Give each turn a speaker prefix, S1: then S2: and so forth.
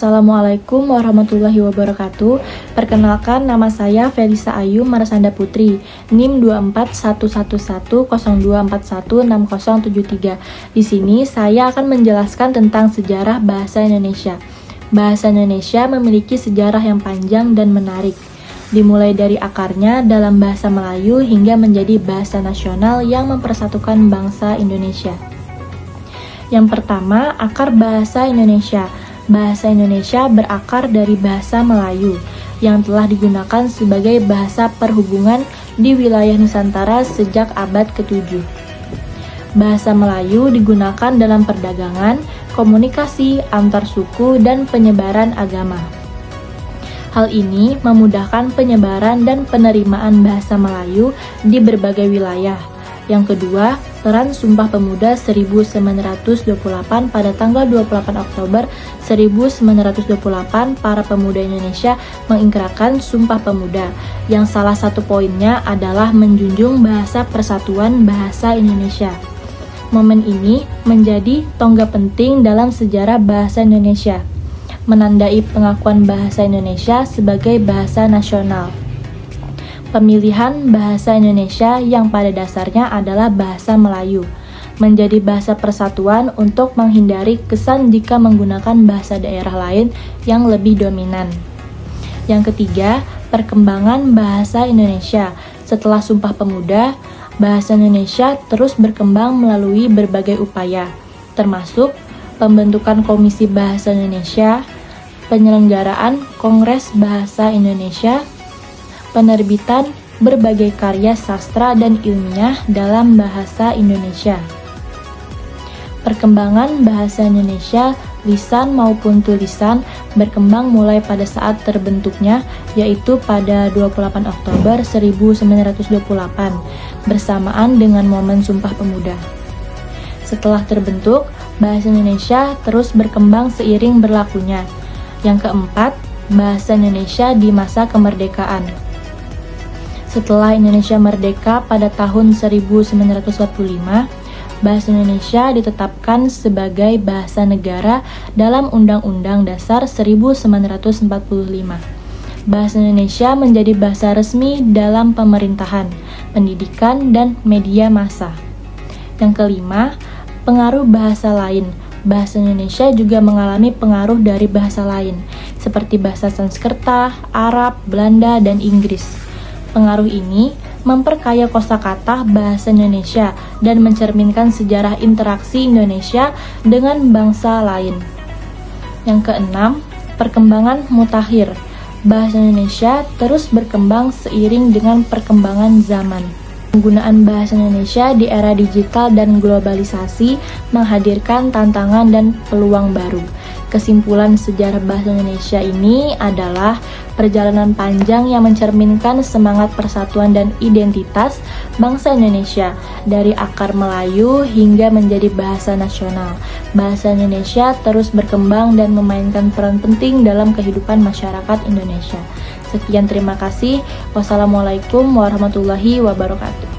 S1: Assalamualaikum warahmatullahi wabarakatuh. Perkenalkan, nama saya Felisa Ayu Marasanda Putri, NIM 2411102416073. Di sini saya akan menjelaskan tentang sejarah bahasa Indonesia. Bahasa Indonesia memiliki sejarah yang panjang dan menarik. Dimulai dari akarnya dalam bahasa Melayu hingga menjadi bahasa nasional yang mempersatukan bangsa Indonesia. Yang pertama, akar bahasa Indonesia. Bahasa Indonesia berakar dari bahasa Melayu yang telah digunakan sebagai bahasa perhubungan di wilayah Nusantara sejak abad ke-7. Bahasa Melayu digunakan dalam perdagangan, komunikasi antar suku, dan penyebaran agama. Hal ini memudahkan penyebaran dan penerimaan bahasa Melayu di berbagai wilayah. Yang kedua, peran Sumpah Pemuda 1928 pada tanggal 28 Oktober 1928, para pemuda Indonesia mengikrarkan Sumpah Pemuda, yang salah satu poinnya adalah menjunjung bahasa persatuan bahasa Indonesia. Momen ini menjadi tonggak penting dalam sejarah bahasa Indonesia, menandai pengakuan bahasa Indonesia sebagai bahasa nasional. Pemilihan bahasa Indonesia yang pada dasarnya adalah bahasa Melayu menjadi bahasa persatuan untuk menghindari kesan jika menggunakan bahasa daerah lain yang lebih dominan. Yang ketiga, perkembangan bahasa Indonesia. Setelah Sumpah Pemuda, bahasa Indonesia terus berkembang melalui berbagai upaya, termasuk pembentukan Komisi Bahasa Indonesia, penyelenggaraan Kongres Bahasa Indonesia, penerbitan berbagai karya sastra dan ilmiah dalam bahasa Indonesia. Perkembangan bahasa Indonesia, lisan maupun tulisan, berkembang mulai pada saat terbentuknya, yaitu pada 28 Oktober 1928, bersamaan dengan momen Sumpah Pemuda. Setelah terbentuk, bahasa Indonesia terus berkembang seiring berlakunya. Yang keempat, bahasa Indonesia di masa kemerdekaan. Setelah Indonesia merdeka pada tahun 1945, bahasa Indonesia ditetapkan sebagai bahasa negara dalam Undang-Undang Dasar 1945. Bahasa Indonesia menjadi bahasa resmi dalam pemerintahan, pendidikan, dan media massa. Yang kelima, pengaruh bahasa lain. Bahasa Indonesia juga mengalami pengaruh dari bahasa lain, seperti bahasa Sanskerta, Arab, Belanda, dan Inggris. Pengaruh ini memperkaya kosakata bahasa Indonesia dan mencerminkan sejarah interaksi Indonesia dengan bangsa lain. Yang keenam, perkembangan mutakhir. Bahasa Indonesia terus berkembang seiring dengan perkembangan zaman. Penggunaan bahasa Indonesia di era digital dan globalisasi menghadirkan tantangan dan peluang baru. Kesimpulan sejarah bahasa Indonesia ini adalah perjalanan panjang yang mencerminkan semangat persatuan dan identitas bangsa Indonesia dari akar Melayu hingga menjadi bahasa nasional. Bahasa Indonesia terus berkembang dan memainkan peran penting dalam kehidupan masyarakat Indonesia. Sekian, terima kasih. Wassalamualaikum warahmatullahi wabarakatuh.